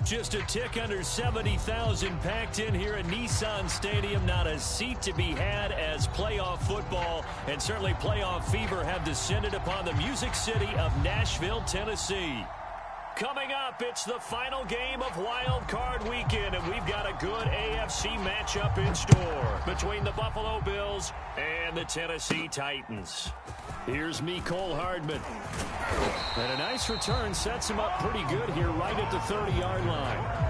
Just a tick under 70,000 packed in here at Nissan Stadium. Not a seat to be had as playoff football and certainly playoff fever have descended upon the Music City of Nashville, Tennessee. Coming up, it's the final game of Wild Card Weekend, and we've got a good AFC matchup in store between the Buffalo Bills and the Tennessee Titans. Here's Mecole Hardman. And a nice return sets him up pretty good here right at the 30-yard line.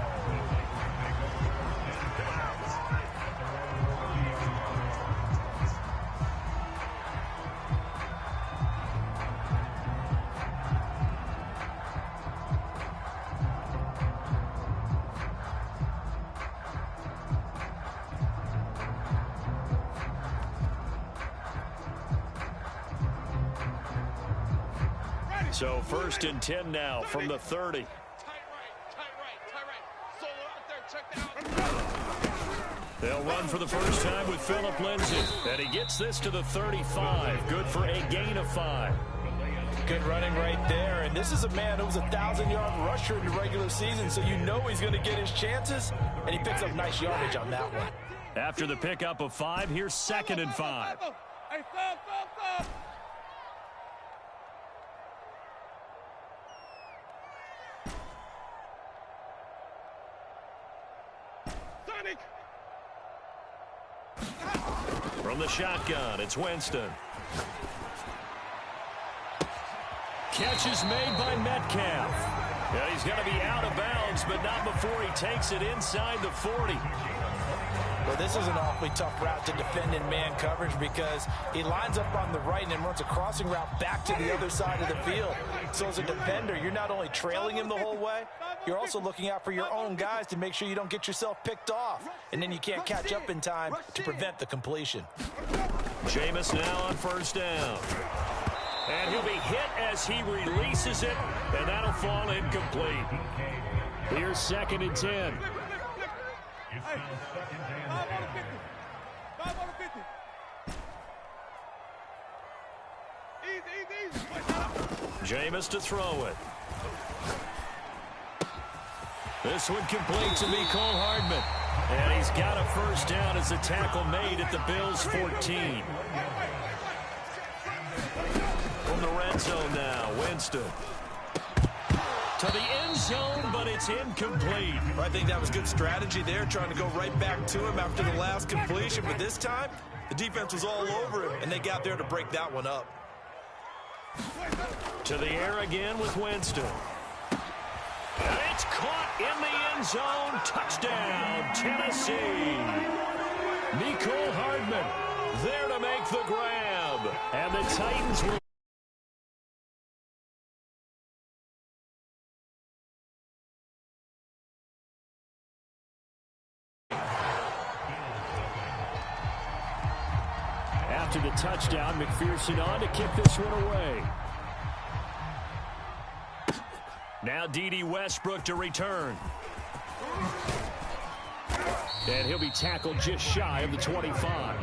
So 1st and 10 now from the 30. They'll run for the first time with Phillip Lindsay. And he gets this to the 35. Good for a gain of 5. Good running right there. And this is a man who was a 1,000-yard rusher in the regular season, so you know he's going to get his chances. And he picks up nice yardage on that one. After the pickup of 5, here's 2nd and 5. From the shotgun, it's Winston. Catch is made by Metcalf. Yeah, he's going to be out of bounds, but not before he takes it inside the 40. Well, this is an awfully tough route to defend in man coverage because he lines up on the right and then runs a crossing route back to the other side of the field. So as a defender, you're not only trailing him the whole way, you're also looking out for your own guys to make sure you don't get yourself picked off. And then you can't catch up in time to prevent the completion. Jameis now on 1st down. And he'll be hit as he releases it, and that'll fall incomplete. Here's 2nd and 10. Jameis to throw it. This one complete to Mecole Hardman. And he's got a 1st down as a tackle made at the Bills' 14. From the red zone now, Winston. To the end zone, but it's incomplete. I think that was good strategy there, trying to go right back to him after the last completion. But this time, the defense was all over him, and they got there to break that one up. To the air again with Winston. And it's caught in the end zone. Touchdown, Tennessee. Mecole Hardman there to make the grab. And the Titans will... After the touchdown, McPherson on to kick this one away. Now D.D. Westbrook to return. And he'll be tackled just shy of the 25.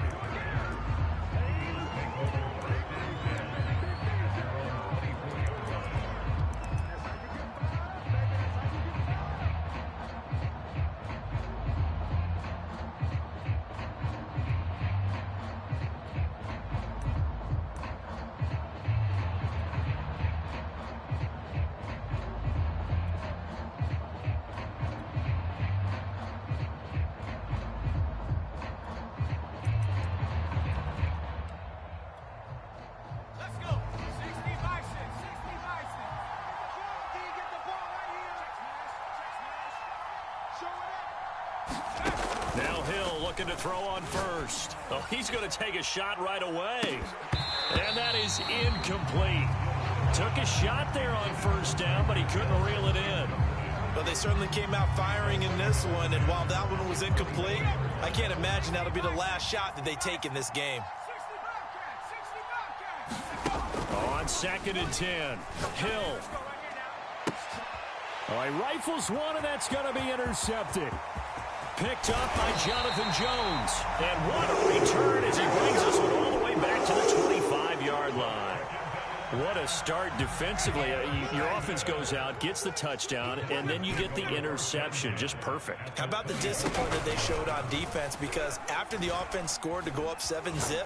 Now Hill looking to throw on 1st. Oh, he's going to take a shot right away. And that is incomplete. Took a shot there on 1st down, but he couldn't reel it in. But they certainly came out firing in this one, and while that one was incomplete, I can't imagine that'll be the last shot that they take in this game. On 2nd and 10, Hill. Oh, he rifles one, and that's going to be intercepted. Picked up by Jonathan Jones. And what a return as he brings this one all the way back to the 25-yard line. What a start defensively. Your offense goes out, gets the touchdown, and then you get the interception. Just perfect. How about the discipline that they showed on defense? Because after the offense scored to go up 7-zip,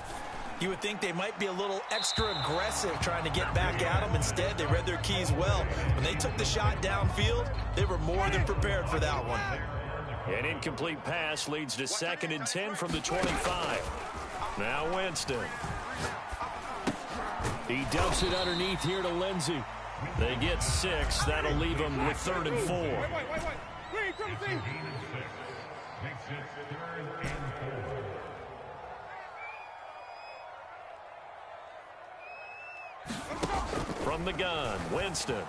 you would think they might be a little extra aggressive trying to get back at them. Instead, they read their keys well. When they took the shot downfield, they were more than prepared for that one. An incomplete pass leads to 2nd and 10 from the 25. Now Winston. He dumps it underneath here to Lindsey. They get 6. That'll leave them with 3rd and 4. From the gun, Winston.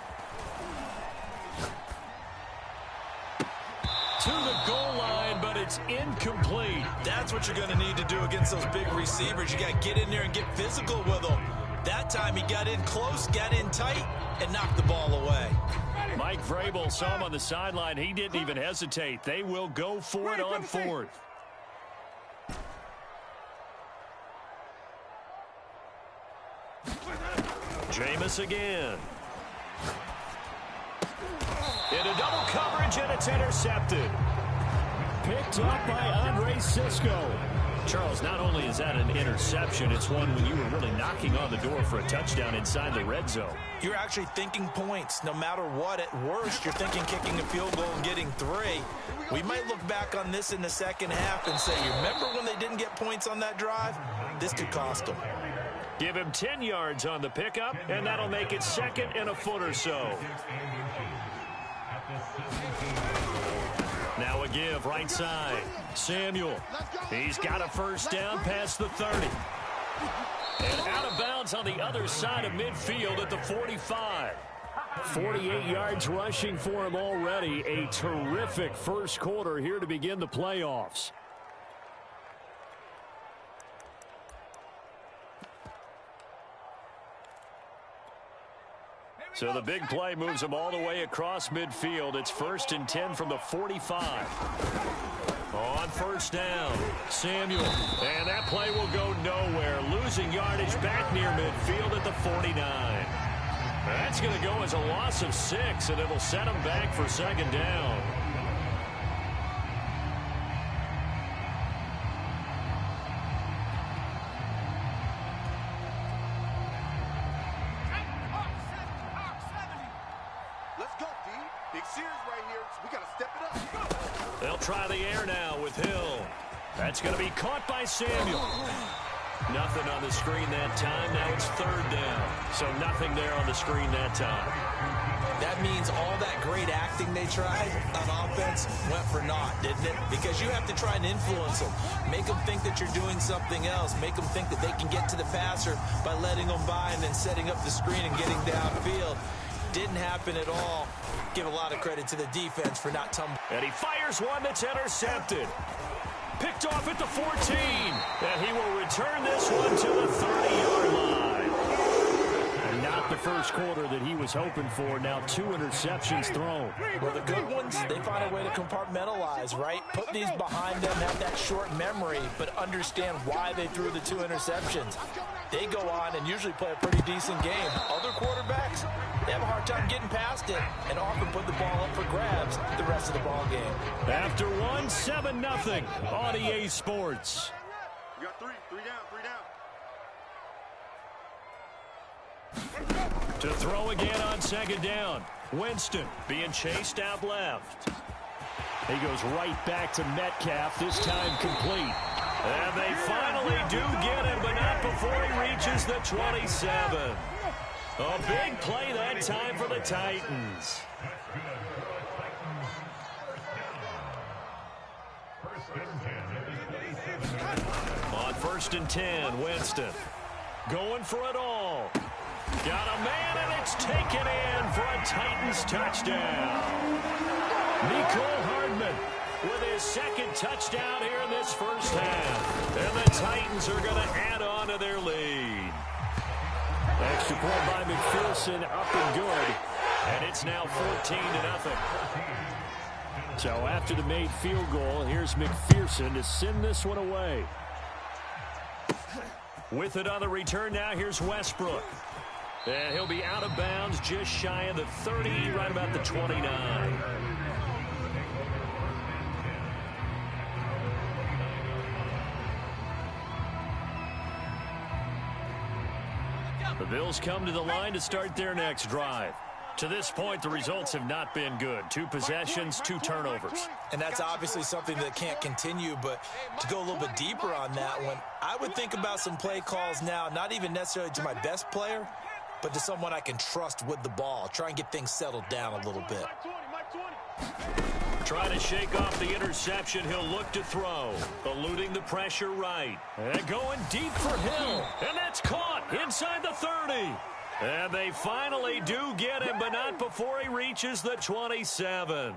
To the goal line, but it's incomplete. That's what you're going to need to do against those big receivers. You got to get in there and get physical with them. That time he got in close, got in tight, and knocked the ball away. Mike Vrabel saw him on the sideline. He didn't even hesitate. They will go for it on 4th. Jameis again. Into double coverage, and it's intercepted. Picked up by Andre Sisco. Charles, not only is that an interception, it's one when you were really knocking on the door for a touchdown inside the red zone. You're actually thinking points. No matter what, at worst, you're thinking kicking a field goal and getting 3. We might look back on this in the second half and say, you remember when they didn't get points on that drive? This could cost them. Give him 10 yards on the pickup, and that'll make it 2nd and a foot or so. Now a give right side. Samuel. He's got a 1st down past the 30. And out of bounds on the other side of midfield at the 45. 48 yards rushing for him already. A terrific first quarter here to begin the playoffs. So the big play moves them all the way across midfield. It's 1st and 10 from the 45. On 1st down, Samuel. And that play will go nowhere. Losing yardage back near midfield at the 49. That's going to go as a loss of 6, and it'll set them back for 2nd down. They'll try the air now with Hill. That's going to be caught by Samuel. Nothing on the screen that time. Now it's 3rd down. So nothing there on the screen that time. That means all that great acting they tried on offense went for naught, didn't it? Because you have to try and influence them. Make them think that you're doing something else. Make them think that they can get to the passer by letting them by and then setting up the screen and getting downfield. Didn't happen at all. Give a lot of credit to the defense for not tumbling. And he fires one that's intercepted. Picked off at the 14. And he will return this one to the 30-yard line. And not the first quarter that he was hoping for. Now 2 interceptions thrown. Well, the good ones, they find a way to compartmentalize, right? Put these behind them, have that short memory, but understand why they threw the 2 interceptions. They go on and usually play a pretty decent game. Other quarterbacks, they have a hard time getting past it and often put the ball up for grabs the rest of the ball game. After one, 7-0 on EA Sports. You got 3 down. To throw again on 2nd down. Winston being chased out left. He goes right back to Metcalf, this time complete. And they finally do get him, but not before he reaches the 27. A big play that time for the Titans. On 1st and 10, Winston going for it all. Got a man, and it's taken in for a Titans touchdown. Nicole Hardman with his 2nd touchdown here in this first half. And the Titans are going to add on to their lead. Extra point by McPherson, up and good. And it's now 14-0. So after the made field goal, here's McPherson to send this one away. With it on the return now, here's Westbrook. And he'll be out of bounds just shy of the 30, right about the 29. The Bills come to the line to start their next drive. To this point, the results have not been good. 2 possessions, 2 turnovers. And that's obviously something that can't continue, but to go a little bit deeper on that one, I would think about some play calls now, not even necessarily to my best player, but to someone I can trust with the ball. Try and get things settled down a little bit. Trying to shake off the interception. He'll look to throw. Eluding the pressure right. And going deep for Hill. And that's caught inside the 30. And they finally do get him, but not before he reaches the 27.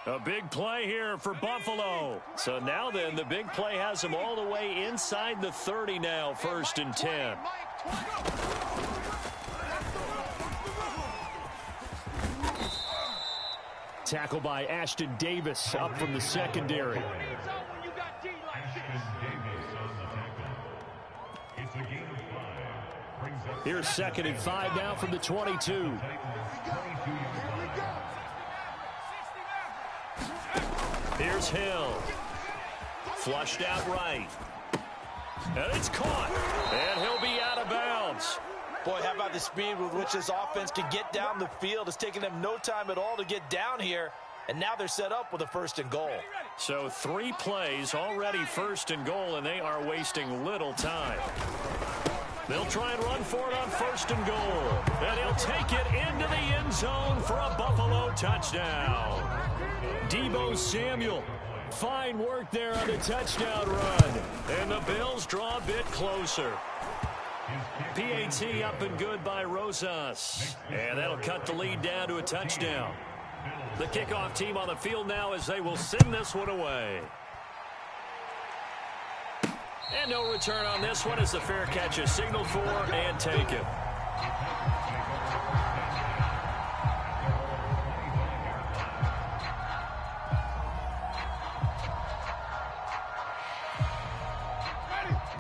A big play here for Buffalo. So now then, the big play has him all the way inside the 30 now, 1st and 10. Tackle by Ashton Davis up from the secondary. Here's 2nd and 5 now from the 22. Here's Hill. Flushed out right. And it's caught. And he'll be out of bounds. Boy, how about the speed with which this offense can get down the field? It's taken them no time at all to get down here. And now they're set up with a 1st and goal. So 3 plays already 1st and goal, and they are wasting little time. They'll try and run for it on 1st and goal. And he'll take it into the end zone for a Buffalo touchdown. Deebo Samuel. Fine work there on the touchdown run. And the Bills draw a bit closer. PAT up and good by Rosas. And that'll cut the lead down to a touchdown. The kickoff team on the field now as they will send this one away. And no return on this one as the fair catch is signaled for and taken.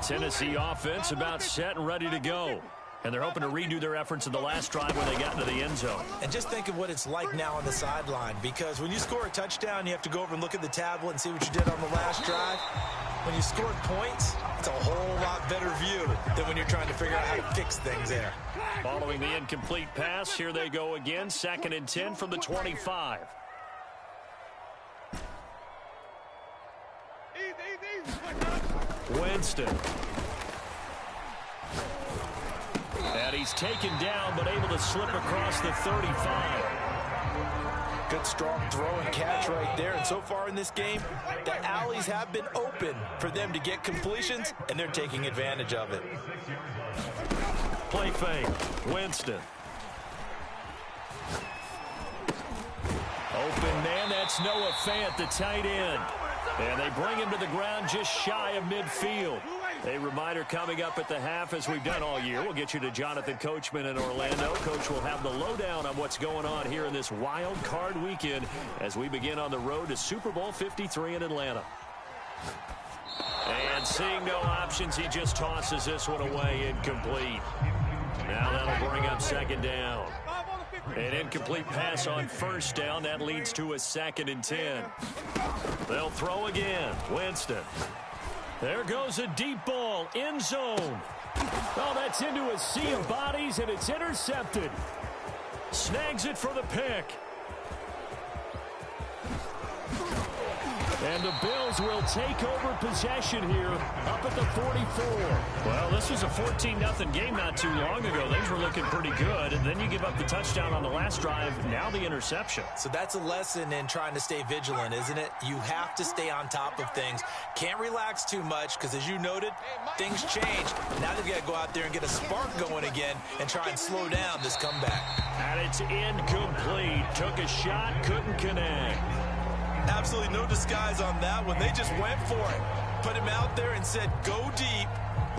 Tennessee offense about set and ready to go. And they're hoping to redo their efforts in the last drive when they got into the end zone. And just think of what it's like now on the sideline, because when you score a touchdown, you have to go over and look at the tablet and see what you did on the last drive. When you scored points, it's a whole lot better view than when you're trying to figure out how to fix things there. Following the incomplete pass, here they go again, 2nd and 10 from the 25. Winston. And he's taken down, but able to slip across the 35. Good strong throw and catch right there. And so far in this game, the alleys have been open for them to get completions, and they're taking advantage of it. Play fake. Winston. Open man, that's Noah Fant, the tight end. And they bring him to the ground just shy of midfield. A reminder coming up at the half, as we've done all year. We'll get you to Jonathan Coachman in Orlando. Coach will have the lowdown on what's going on here in this wild card weekend as we begin on the road to Super Bowl 53 in Atlanta. And seeing no options, he just tosses this one away, incomplete. Now that'll bring up 2nd down. An incomplete pass on 1st down. That leads to a 2nd and 10. They'll throw again. Winston. There goes a deep ball. End zone. Oh, that's into a sea of bodies, and it's intercepted. Snags it for the pick. And the Bills will take over possession here up at the 44. Well, this was a 14-0 game not too long ago. Things were looking pretty good, and then you give up the touchdown on the last drive, now the interception. So that's a lesson in trying to stay vigilant, isn't it? You have to stay on top of things. Can't relax too much because, as you noted, things change. Now they've got to go out there and get a spark going again and try and slow down this comeback. And it's incomplete. Took a shot, couldn't connect. Absolutely no disguise on that one. They just went for it. Put him out there and said, go deep.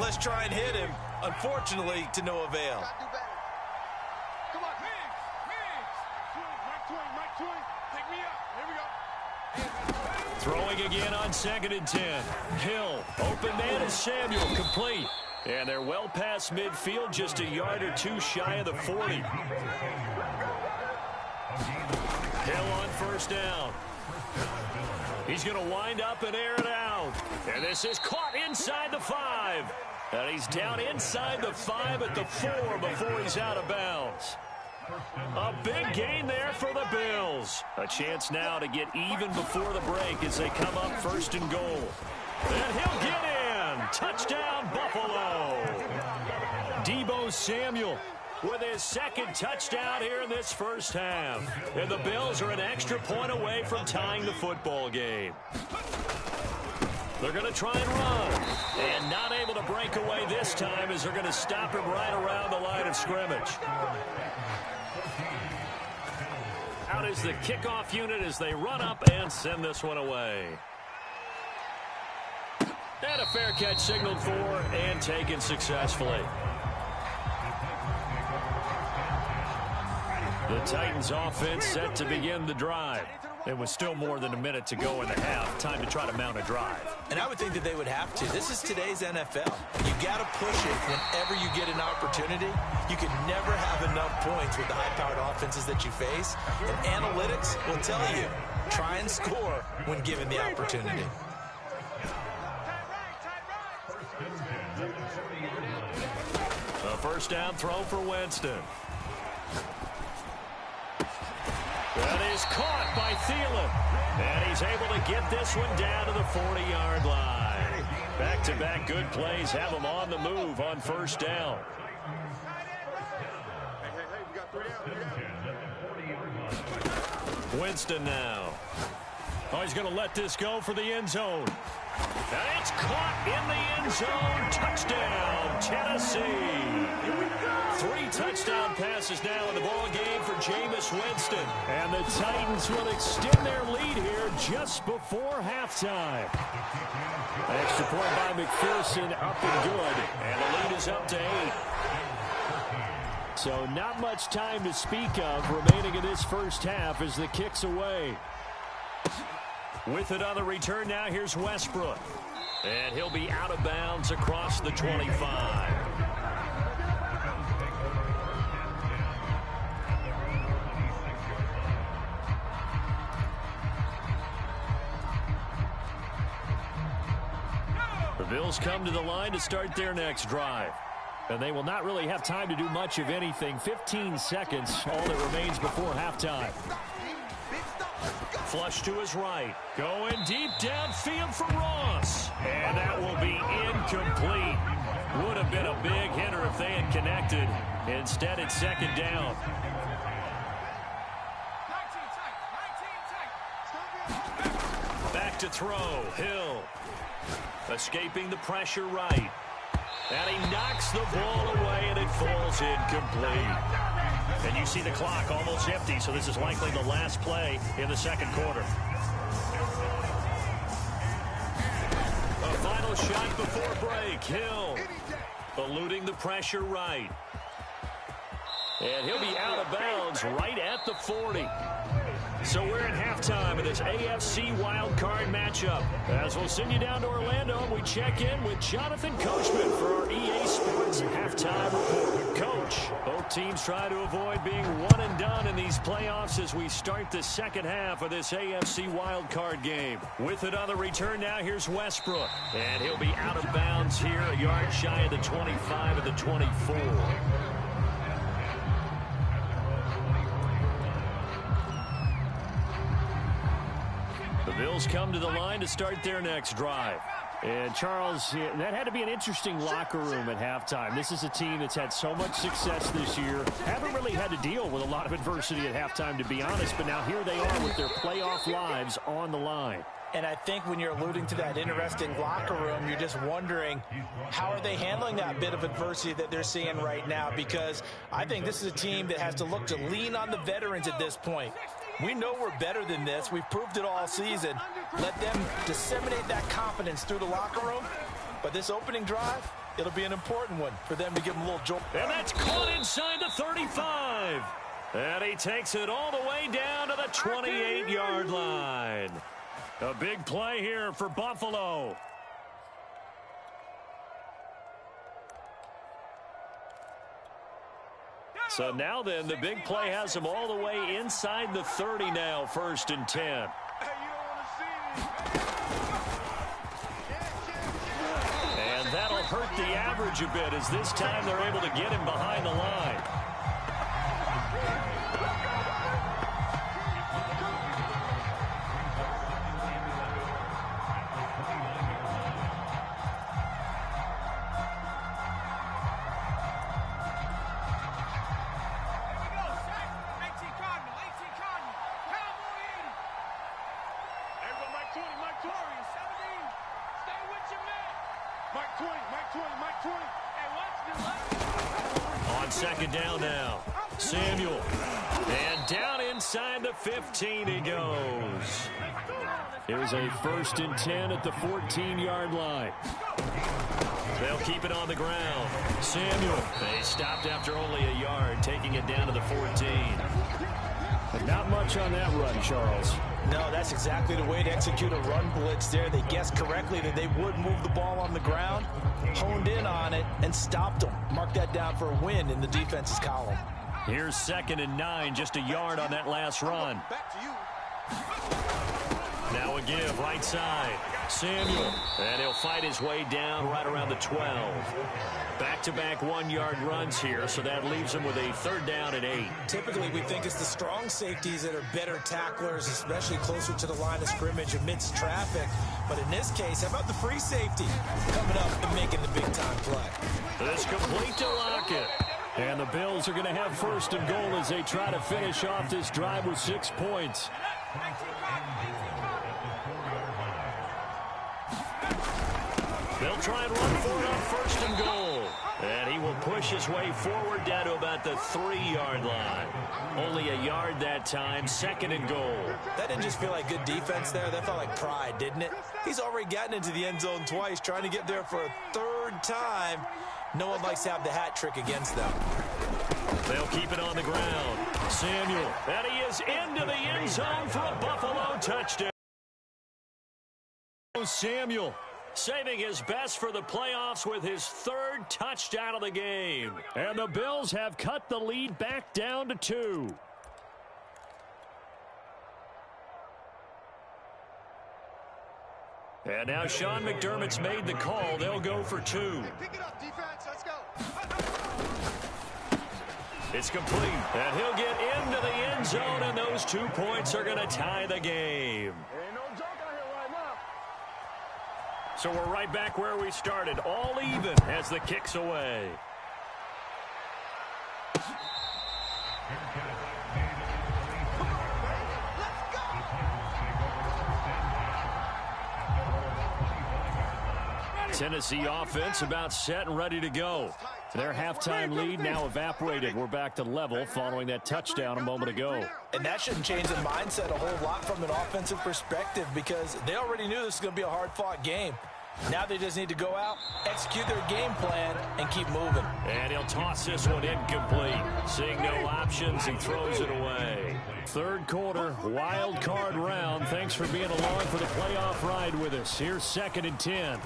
Let's try and hit him. Unfortunately, to no avail. Throwing again on 2nd and 10. Hill, open man is Samuel, complete. And they're well past midfield, just a yard or two shy of the 40. Hill on first down. He's going to wind up and air it out. And this is caught inside the 5. And he's down inside the 5 at the 4 before he's out of bounds. A big gain there for the Bills. A chance now to get even before the break as they come up first and goal. And he'll get in. Touchdown, Buffalo. Deebo Samuel with his second touchdown here in this first half. And the Bills are an extra point away from tying the football game. They're going to try and run. And not able to break away this time as they're going to stop him right around the line of scrimmage. Out is the kickoff unit as they run up and send this one away. And a fair catch signaled for and taken successfully. The Titans offense set to begin the drive. It was still more than a minute to go in the half. Time to try to mount a drive. And I would think that they would have to. This is today's NFL. You got to push it whenever you get an opportunity. You can never have enough points with the high-powered offenses that you face. And analytics will tell you, try and score when given the opportunity. A first down throw for Winston. That is caught by Thielen. And he's able to get this one down to the 40-yard line. Back-to-back good plays have him on the move on first down. Winston now. Oh, he's going to let this go for the end zone. And it's caught in the end zone. Touchdown, Tennessee. 3 touchdown passes now in the ball game for Jameis Winston. And the Titans will extend their lead here just before halftime. Extra point by McPherson, up and good. And the lead is up to 8. So not much time to speak of remaining in this first half as the kick's away. With it on the return now, here's Westbrook. And he'll be out of bounds across the 25. The Bills come to the line to start their next drive. And they will not really have time to do much of anything. 15 seconds, all that remains before halftime. Flush to his right. Going deep downfield for Ross. And that will be incomplete. Would have been a big hitter if they had connected. Instead, it's second down. Back to throw. Hill. Escaping the pressure right. And he knocks the ball away, and it falls incomplete. And you see the clock almost empty, so this is likely the last play in the second quarter. A final shot before break. Hill eluding the pressure right. And he'll be out of bounds right at the 40. So we're at halftime of this AFC wildcard matchup. As we'll send you down to Orlando, we check in with Jonathan Coachman for our EA Sports Halftime Report. Coach, both teams try to avoid being one and done in these playoffs as we start the second half of this AFC wildcard game. With it on the return now, here's Westbrook. And he'll be out of bounds here, a yard shy of the 25 of the 24. The Bills come to the line to start their next drive. And, Charles, that had to be an interesting locker room at halftime. This is a team that's had so much success this year. Haven't really had to deal with a lot of adversity at halftime, to be honest. But now here they are with their playoff lives on the line. And I think when you're alluding to that interesting locker room, you're just wondering, how are they handling that bit of adversity that they're seeing right now? Because I think this is a team that has to look to lean on the veterans at this point. We know we're better than this. We've proved it all season. Let them disseminate that confidence through the locker room. But this opening drive, it'll be an important one for them to give them a little jolt. And that's caught inside the 35. And he takes it all the way down to the 28-yard line. A big play here for Buffalo. So now then, the big play has them all the way inside the 30 now, 1st and 10. And that'll hurt the average a bit as this time they're able to get him behind the line. On 2nd down now, Samuel. And down inside the 15 he goes. Here's a 1st and 10 at the 14-yard line. They'll keep it on the ground. Samuel. They stopped after only a yard, taking it down to the 14. But not much on that run, Charles. No, that's exactly the way to execute a run blitz there. They guessed correctly that they would move the ball on the ground, honed in on it, and stopped them. Mark that down for a win in the defense's column. Here's 2nd and 9, just a yard on that last run. Now a give, right side. Samuel, and he'll fight his way down right around the 12. Back-to-back 1-yard runs here, so that leaves him with a 3rd down and 8. Typically, we think it's the strong safeties that are better tacklers, especially closer to the line of scrimmage amidst traffic. But in this case, how about the free safety coming up and making the big-time play? This complete to Lockett. And the Bills are going to have 1st and goal as they try to finish off this drive with 6 points. They'll try and run for it on 1st and goal. And he will push his way forward down to about the 3-yard line. Only a yard that time, 2nd and goal. That didn't just feel like good defense there. That felt like pride, didn't it? He's already gotten into the end zone twice, trying to get there for a 3rd time. No one likes to have the hat trick against them. They'll keep it on the ground. Samuel, and he is into the end zone for a Buffalo touchdown. Samuel saving his best for the playoffs with his 3rd touchdown of the game. And the Bills have cut the lead back down to 2. And now Sean McDermott's made the call. They'll go for 2. Pick it up, defense. Let's go. It's complete. And he'll get into the end zone, and those 2 points are going to tie the game. So we're right back where we started, all even as the kick's away. Tennessee offense about set and ready to go. Their halftime lead now evaporated. We're back to level following that touchdown a moment ago. And that shouldn't change the mindset a whole lot from an offensive perspective because they already knew this was going to be a hard-fought game. Now they just need to go out, execute their game plan, and keep moving. And he'll toss this one incomplete. Seeing no options, he throws it away. 3rd quarter, wild card round. Thanks for being along for the playoff ride with us. Here's 2nd and 10.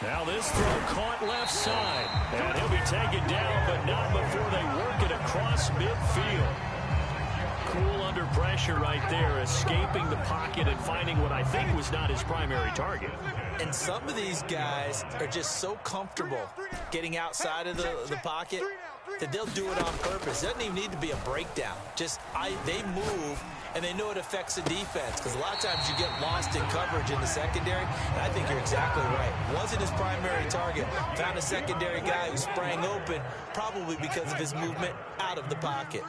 Now this throw caught left side. And he'll be taken down, but not before they work it across midfield. Cool under pressure right there, escaping the pocket and finding what I think was not his primary target. And some of these guys are just so comfortable getting outside of the pocket that they'll do it on purpose. It doesn't even need to be a breakdown. They move, and they know it affects the defense because a lot of times you get lost in coverage in the secondary, and I think you're exactly right. Wasn't his primary target. Found a secondary guy who sprang open, probably because of his movement out of the pocket.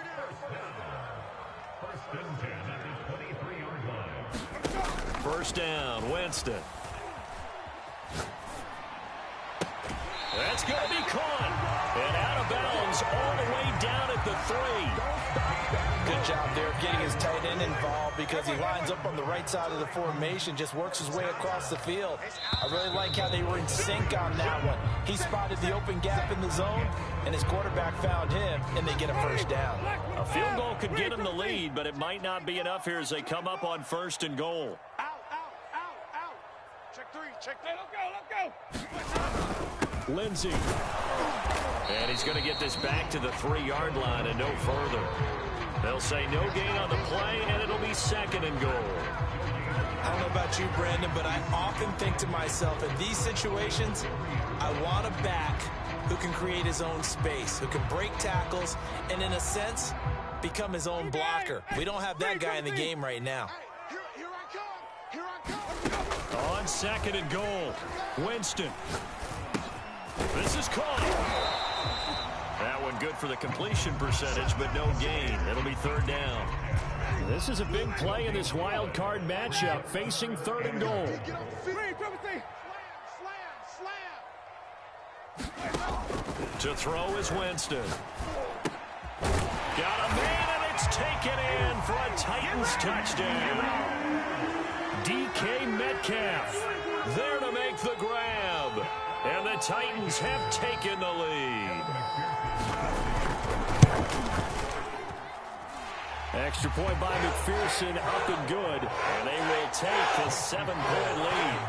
First down, Winston. That's going to be caught. And out of bounds all the way down at the 3. Good job there of getting his tight end involved because he lines up on the right side of the formation, just works his way across the field. I really like how they were in sync on that one. He spotted the open gap in the zone, and his quarterback found him, and they get a first down. A field goal could get him the lead, but it might not be enough here as they come up on 1st and goal. Out. Check 3. Let's go. Lindsey. And he's going to get this back to the 3-yard line and no further. They'll say no gain on the play, and it'll be 2nd and goal. I don't know about you, Brandon, but I often think to myself, in these situations, I want a back who can create his own space, who can break tackles, and in a sense, become his own blocker. We don't have that guy in the game right now. On 2nd and goal, Winston. This is caught. That one good for the completion percentage, but no gain. It'll be 3rd down. This is a big play in this wild card matchup, facing 3rd and goal. To throw is Winston. Got a man, and it's taken in for a Titans touchdown. DK Metcalf there to make the grab. And the Titans have taken the lead. Extra point by McPherson, up and good. And they will take the 7-point lead.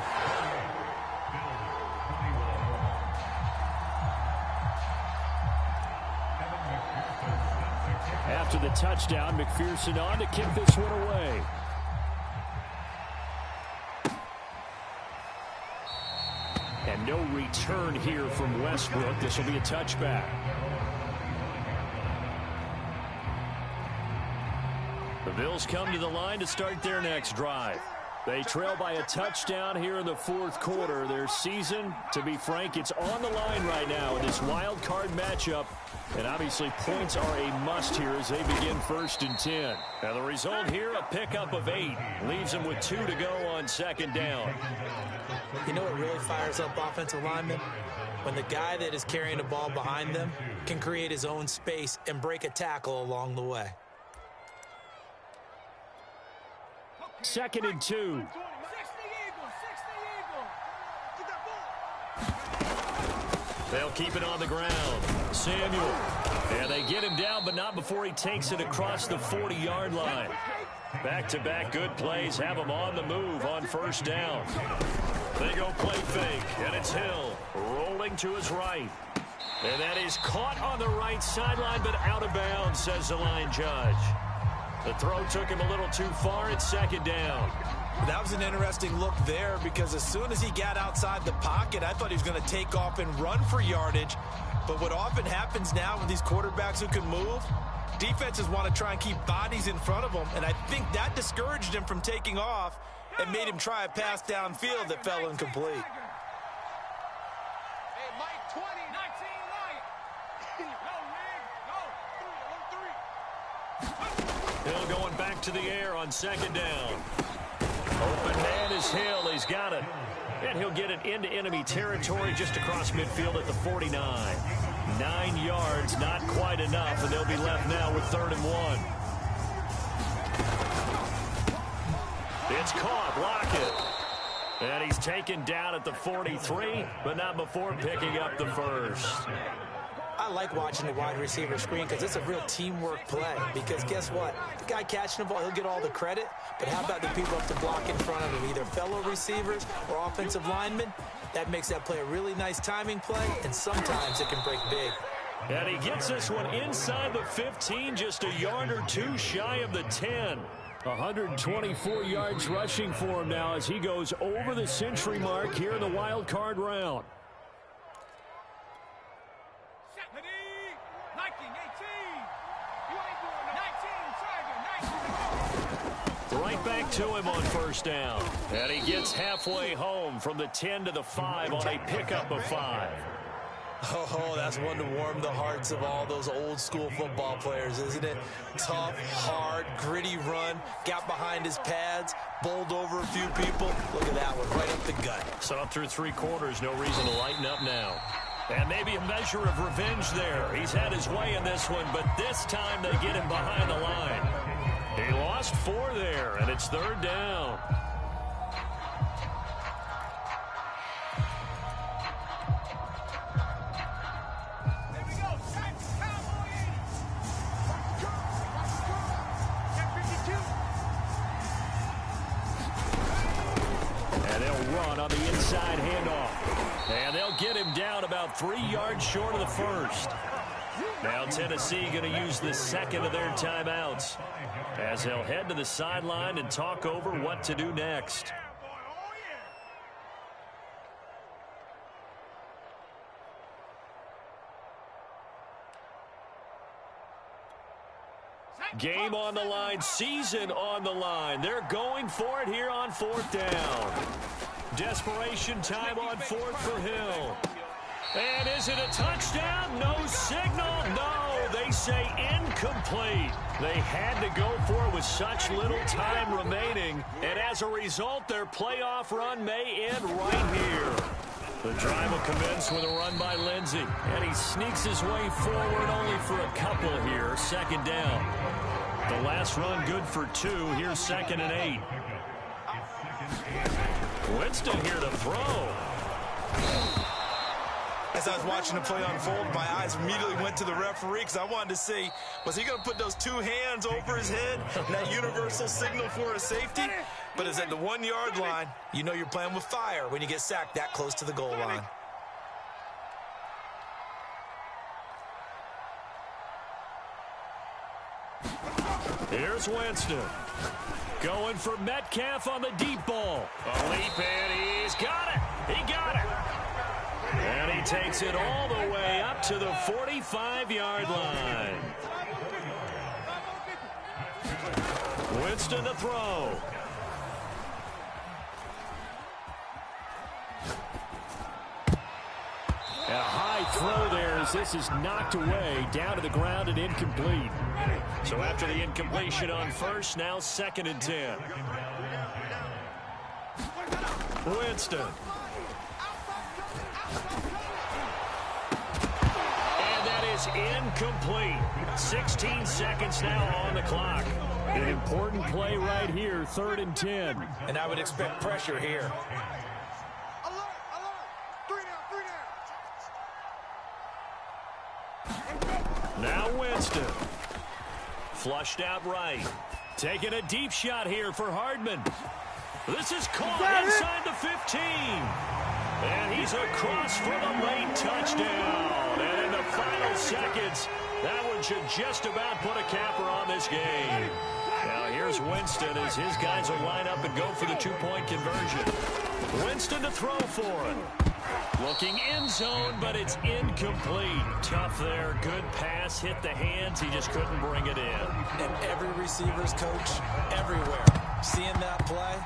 After the touchdown, McPherson on to kick this one away. And no return here from Westbrook. This will be a touchback. The Bills come to the line to start their next drive. They trail by a touchdown here in the 4th quarter. Their season, to be frank, it's on the line right now in this wild card matchup. And obviously points are a must here as they begin 1st and 10. Now the result here, a pickup of 8. Leaves them with 2 to go on 2nd down. You know what really fires up offensive linemen? When the guy that is carrying the ball behind them can create his own space and break a tackle along the way. 2nd and 2. They'll keep it on the ground. Samuel. And they get him down, but not before he takes it across the 40-yard line. Back-to-back good plays have him on the move on 1st down. They go play fake, and it's Hill rolling to his right. And that is caught on the right sideline, but out of bounds, says the line judge. The throw took him a little too far. It's 2nd down. That was an interesting look there because as soon as he got outside the pocket, I thought he was going to take off and run for yardage. But what often happens now with these quarterbacks who can move, defenses want to try and keep bodies in front of them, and I think that discouraged him from taking off and made him try a pass downfield that fell incomplete. Hill going back to the air on 2nd down. Open man is Hill. He's got it. And he'll get it into enemy territory just across midfield at the 49. 9 yards, not quite enough, and they'll be left now with 3rd and 1. It's caught. Lockett. And he's taken down at the 43, but not before picking up the 1st. I like watching the wide receiver screen because it's a real teamwork play. Because guess what? The guy catching the ball, he'll get all the credit. But how about the people up to block in front of him, either fellow receivers or offensive linemen? That makes that play a really nice timing play, and sometimes it can break big. And he gets this one inside the 15, just a yard or 2 shy of the 10. 124 yards rushing for him now as he goes over the century mark here in the wild card round. Right back to him on 1st down. And he gets halfway home from the 10 to the 5 on a pickup of 5. Oh, that's one to warm the hearts of all those old school football players, isn't it? Tough, hard, gritty run, got behind his pads, bowled over a few people. Look at that one, right up the gut. So through 3 quarters, no reason to lighten up now. And maybe a measure of revenge there. He's had his way in this one, but this time they get him behind the line. He lost 4 there, and it's 3rd down. And they'll run on the inside handoff. And they'll get him down about 3 yards short of the first. Now Tennessee going to use the second of their timeouts as they'll head to the sideline and talk over what to do next. Game on the line, season on the line. They're going for it here on 4th down. Desperation time on 4th for Hill. And is it a touchdown? No signal. No, they say incomplete. They had to go for it with such little time remaining. And as a result, their playoff run may end right here. The drive will commence with a run by Lindsey. And he sneaks his way forward only for a couple here. 2nd down. The last run good for 2. Here's 2nd and 8. Winston here to throw. As I was watching the play unfold, my eyes immediately went to the referee because I wanted to see, was he going to put those 2 hands over his head, that universal signal for a safety? But it's at the 1-yard line. You know you're playing with fire when you get sacked that close to the goal line. Here's Winston. Going for Metcalf on the deep ball. A leap in. He's got it. He got it. And he takes it all the way up to the 45-yard line. Winston to throw. A high throw there as this is knocked away, down to the ground and incomplete. So after the incompletion on first, now 2nd and 10. Winston. And that is incomplete. 16 seconds now on the clock. An important play right here, 3rd and 10. And I would expect pressure here. Now Winston. Flushed out right. Taking a deep shot here for Hardman. This is caught inside the 15. And he's across for the late touchdown. And in the final seconds, that one should just about put a capper on this game. Now here's Winston as his guys will line up and go for the 2-point conversion. Winston to throw for it. Looking end zone, but it's incomplete. Tough there. Good pass. Hit the hands. He just couldn't bring it in. And every receiver's coach everywhere. Seeing that play,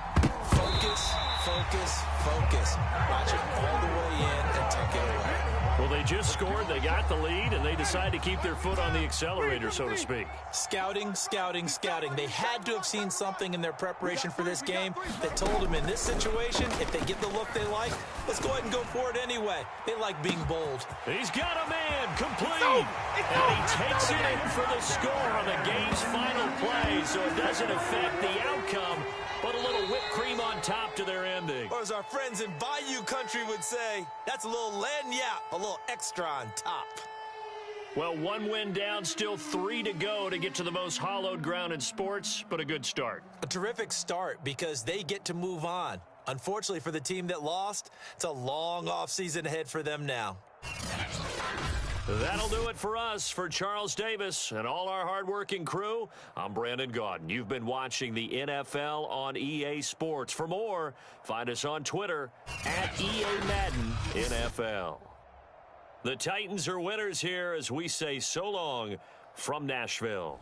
focus, focus, focus. Watch it all the way in and tuck it away. Well, they just scored. They got the lead, and they decided to keep their foot on the accelerator, so to speak. Scouting, scouting, scouting. They had to have seen something in their preparation for this game that told them in this situation, if they get the look they like, let's go ahead and go for it anyway. They like being bold. He's got a man, complete. And he takes it in for the score on the game's final play, so it doesn't affect the outcome, but a little whipped cream on top to their ending. Or as our friends in Bayou country would say, that's a little lagniappe, a little extra on top. Well, 1 win down, still 3 to go to get to the most hallowed ground in sports, but a good start. A terrific start because they get to move on. Unfortunately for the team that lost, it's a long offseason ahead for them now. That'll do it for us. For Charles Davis and all our hardworking crew, I'm Brandon Gaudin. You've been watching the NFL on EA Sports. For more, find us on Twitter at EA Madden NFL. The Titans are winners here as we say so long from Nashville.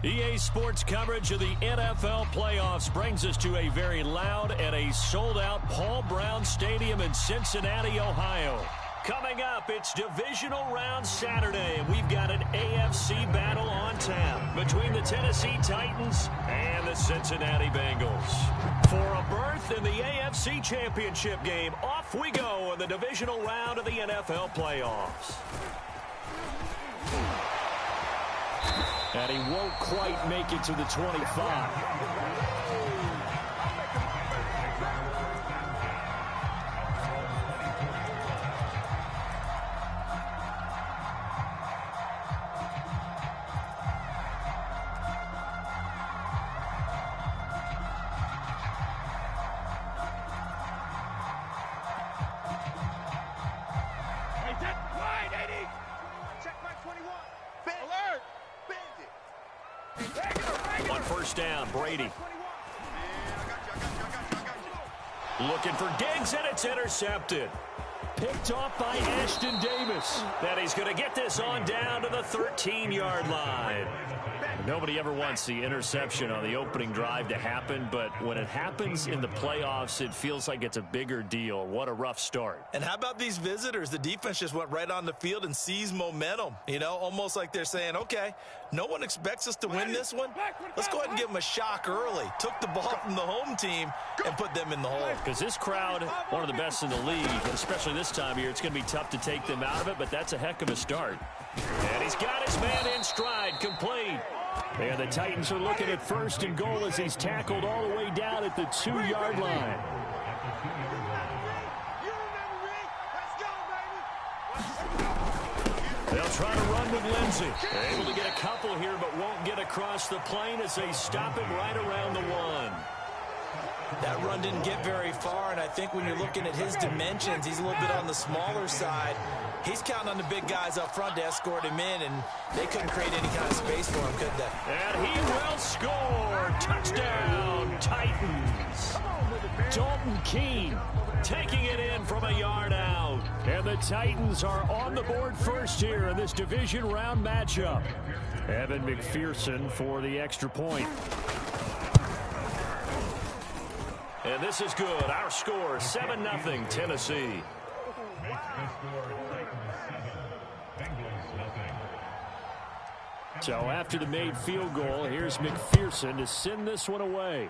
EA Sports coverage of the NFL playoffs brings us to a very loud and a sold-out Paul Brown Stadium in Cincinnati, Ohio. Coming up, it's divisional round Saturday, and we've got an AFC battle on tap between the Tennessee Titans and the Cincinnati Bengals. For a berth in the AFC Championship game, off we go in the divisional round of the NFL playoffs. And he won't quite make it to the 25. On first down, Brady. Looking for Diggs, and it's intercepted. Picked off by Ashton Davis. That he's going to get this on down to the 13-yard line. Nobody ever wants the interception on the opening drive to happen, but when it happens in the playoffs, it feels like it's a bigger deal. What a rough start. And how about these visitors? The defense just went right on the field and seized momentum. You know, almost like they're saying, okay, no one expects us to win this one. Let's go ahead and give them a shock early. Took the ball from the home team and put them in the hole. Because this crowd, one of the best in the league, especially this time of year, it's going to be tough to take them out of it, but that's a heck of a start. And he's got his man in stride, complete. And the Titans are looking at first and goal as he's tackled all the way down at the 2-yard line. They'll try to run with Lindsey. They're able to get a couple here, but won't get across the plane as they stop him right around the 1. That run didn't get very far, and I think when you're looking at his dimensions, he's a little bit on the smaller side. He's counting on the big guys up front to escort him in, and they couldn't create any kind of space for him, could they? And he will score. Touchdown, Titans. Dalton Keene taking it in from a yard out. And the Titans are on the board first here in this division round matchup. Evan McPherson for the extra point. And this is good. Our score, 7-0 Tennessee. So after the made field goal, here's McPherson to send this one away.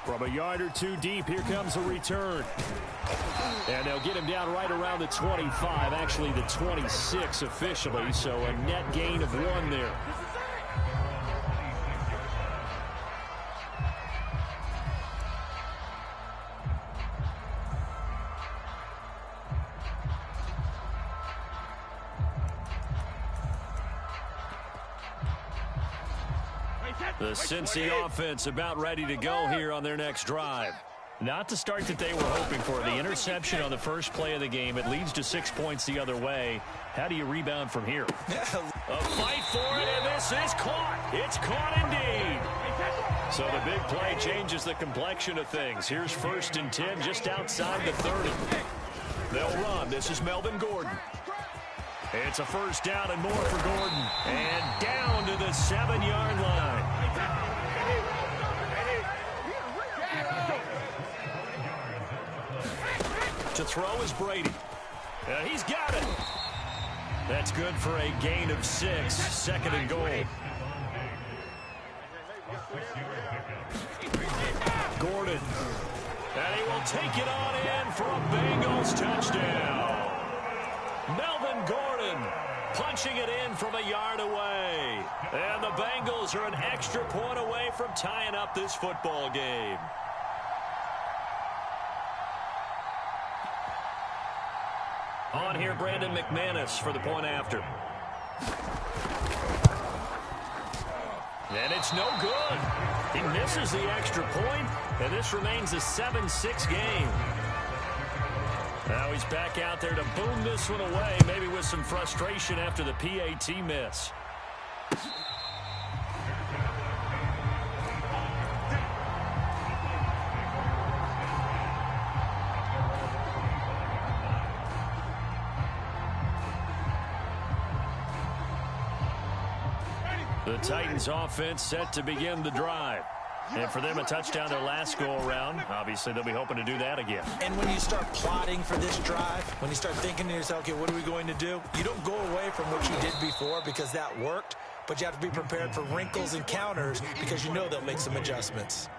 From a yard or two deep, here comes a return. And they'll get him down right around the 25, actually the 26 officially, so a net gain of 1 there. The Cincy offense about ready to go here on their next drive. Not the start that they were hoping for. The interception on the first play of the game. It leads to 6 points the other way. How do you rebound from here? A fight for it, and this is caught. It's caught indeed. So the big play changes the complexion of things. Here's 1st and 10 just outside the 30. They'll run. This is Melvin Gordon. It's a first down and more for Gordon. And down to the 7-yard line. To throw is Brady. He's got it. That's good for a gain of 6. 2nd and goal. Gordon. And he will take it on in for a Bengals touchdown. Melvin Gordon punching it in from a yard away. And the Bengals are an extra point away from tying up this football game. On here, Brandon McManus for the point after. And it's no good. He misses the extra point, and this remains a 7-6 game. Now he's back out there to boom this one away, maybe with some frustration after the PAT miss. The Titans offense set to begin the drive. And for them, a touchdown their last go-around. Obviously, they'll be hoping to do that again. And when you start plotting for this drive, when you start thinking to yourself, okay, what are we going to do? You don't go away from what you did before because that worked, but you have to be prepared for wrinkles and counters because you know they'll make some adjustments.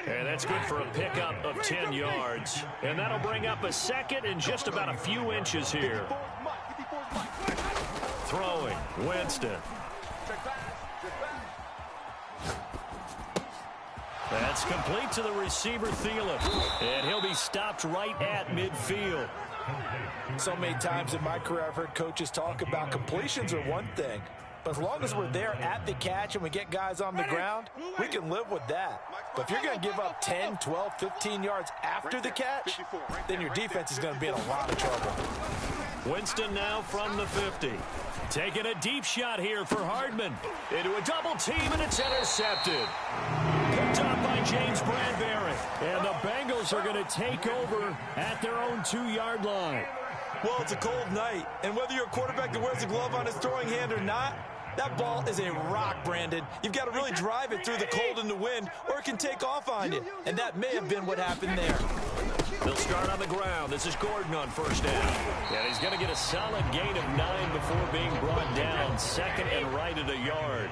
And that's good for a pickup of 10 yards. And that'll bring up a second and just about a few inches here. Throwing, Winston. That's complete to the receiver, Thielen. And he'll be stopped right at midfield. So many times in my career, I've heard coaches talk about completions are one thing. But as long as we're there at the catch and we get guys on the ground, we can live with that. But if you're going to give up 10, 12, 15 yards after the catch, then your defense is going to be in a lot of trouble. Winston now from the 50. Taking a deep shot here for Hardman. Into a double team, and it's intercepted. Picked up by James Bradbury. And the Bengals are going to take over at their own 2-yard line. Well, it's a cold night, and whether you're a quarterback that wears a glove on his throwing hand or not, that ball is a rock, Brandon. You've got to really drive it through the cold and the wind, or it can take off on you. And that may have been what happened there. They'll start on the ground. This is Gordon on first down. And he's going to get a solid gain of 9 before being brought down. Second and right at a yard.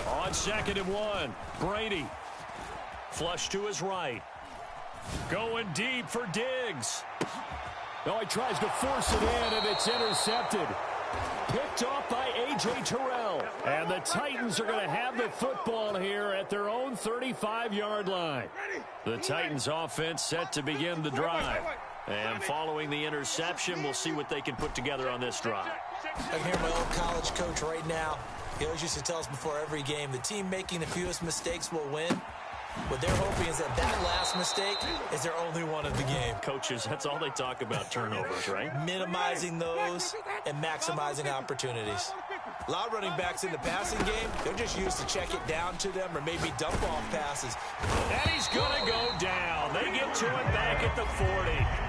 On 2nd and 1, Brady. Flush to his right. Going deep for Diggs. Oh, he tries to force it in, and it's intercepted. Picked off by A.J. Terrell. And the Titans are going to have the football here at their own 35-yard line. The Titans offense set to begin the drive. And following the interception, we'll see what they can put together on this drive. I can hear my old college coach right now. He always used to tell us before every game, the team making the fewest mistakes will win. What they're hoping is that last mistake is their only one of the game. Coaches, that's all they talk about, turnovers, right? Minimizing those and maximizing opportunities. A lot of running backs in the passing game, they're just used to check it down to them or maybe dump off passes. And he's going to go down. They get to it back at the 40.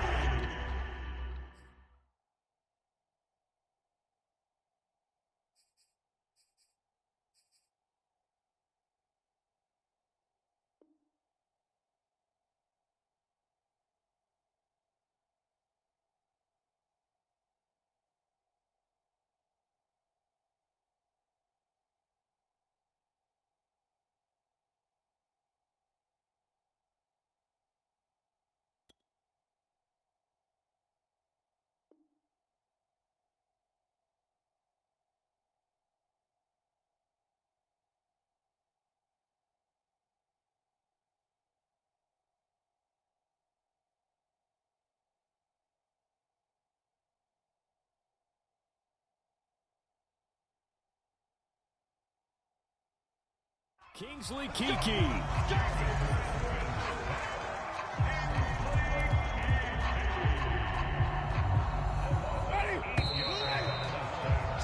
Kingsley Kiki.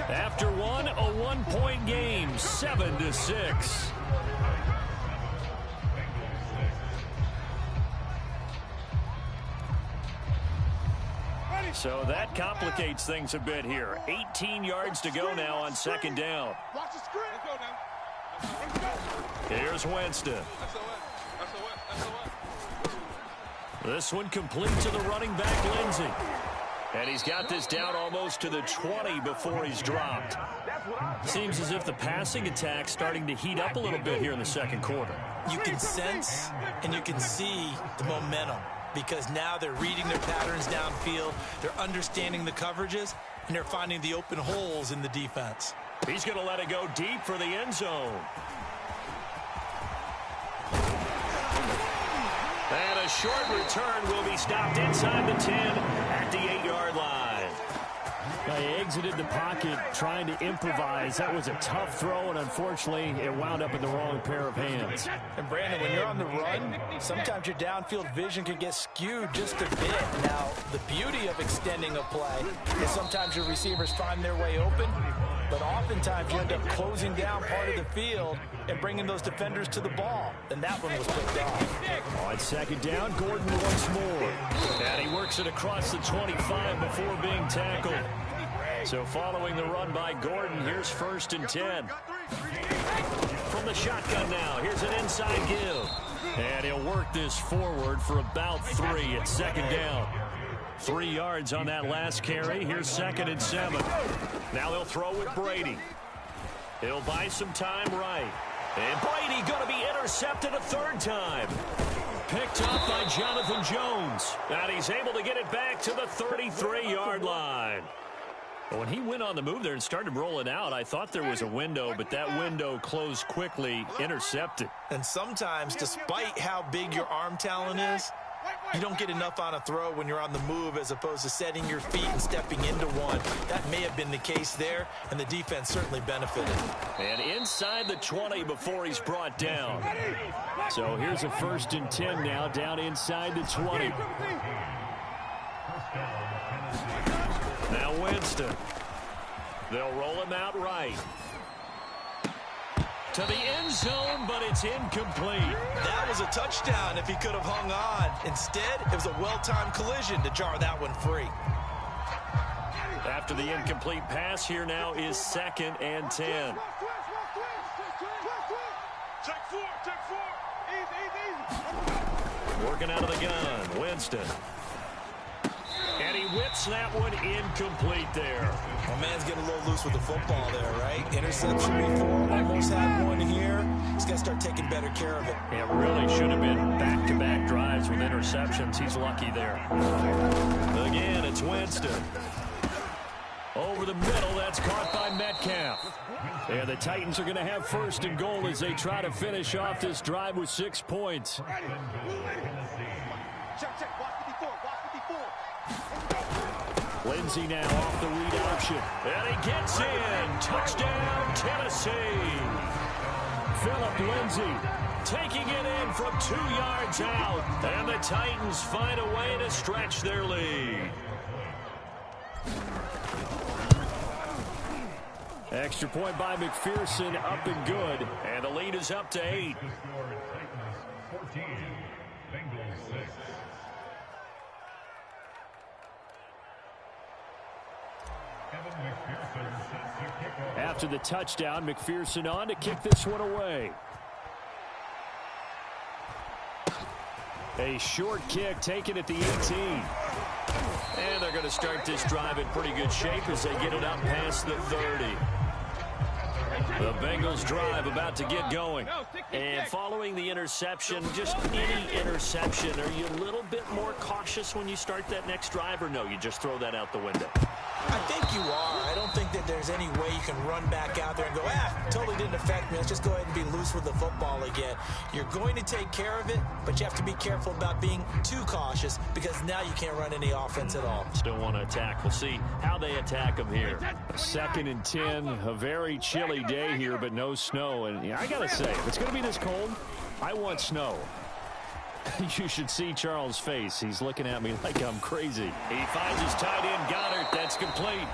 After one, a 1-point game, 7-6. So that complicates things a bit here. 18 yards to go now on 2nd down. Watch the screen. Let's go now. Here's Winston. This one complete to the running back, Lindsey. And he's got this down almost to the 20 before he's dropped. Seems as if the passing attack's starting to heat up a little bit here in the 2nd quarter. You can sense and you can see the momentum because now they're reading their patterns downfield, they're understanding the coverages, and they're finding the open holes in the defense. He's going to let it go deep for the end zone. And a short return will be stopped inside the 10 at the 8-yard line. Now he exited the pocket trying to improvise. That was a tough throw, and unfortunately, it wound up in the wrong pair of hands. And Brandon, when you're on the run, sometimes your downfield vision can get skewed just a bit. Now, the beauty of extending a play is sometimes your receivers find their way open, but oftentimes you end up closing down part of the field and bringing those defenders to the ball. And that one was picked off. On second down, Gordon once more. And he works it across the 25 before being tackled. So following the run by Gordon, here's 1st and 10. From the shotgun now, here's an inside give. And he'll work this forward for about 3 at second down. 3 yards on that last carry. Here's 2nd and 7. Now they'll throw with Brady. He'll buy some time right. And Brady going to be intercepted a 3rd time. Picked up by Jonathan Jones. And he's able to get it back to the 33-yard line. When he went on the move there and started rolling out, I thought there was a window, but that window closed quickly, intercepted. And sometimes, despite how big your arm talent is, you don't get enough on a throw when you're on the move as opposed to setting your feet and stepping into one. That may have been the case there, and the defense certainly benefited. And inside the 20 before he's brought down. So here's a 1st and 10 now, down inside the 20. Now Winston. They'll roll him out right. To the end zone, but it's incomplete. That was a touchdown if he could have hung on. Instead, it was a well-timed collision to jar that one free. After the incomplete pass, here now is 2nd and 10. Working out of the gun, Winston. And he whips that one incomplete there. Well, man's getting a little loose with the football there, right? Interception before, almost had one here. He's got to start taking better care of it. It really should have been back-to-back drives with interceptions. He's lucky there. Again, it's Winston. Over the middle, that's caught by Metcalf. And the Titans are going to have 1st and goal as they try to finish off this drive with 6 points. Lindsey now off the read option. And he gets in. Touchdown, Tennessee. Phillip Lindsey taking it in from 2 yards out. And the Titans find a way to stretch their lead. Extra point by McPherson, up and good. And the lead is up to 8. After the touchdown, McPherson on to kick this one away. A short kick taken at the 18. And they're going to start this drive in pretty good shape as they get it up past the 30. The Bengals drive about to get going. And following the interception, just any interception, are you a little bit more cautious when you start that next drive, or no, you just throw that out the window? I think you are. I don't think that there's any way you can run back out there and go, totally didn't affect me. Let's just go ahead and be loose with the football again. You're going to take care of it, but you have to be careful about being too cautious because now you can't run any offense at all. Still want to attack. We'll see how they attack them here. 2nd and 10, a very chilly day here, but no snow. And I got to say, if it's going to be this cold, I want snow. You should see Charles' face. He's looking at me like I'm crazy. He finds his tight end, Goddard. That's complete.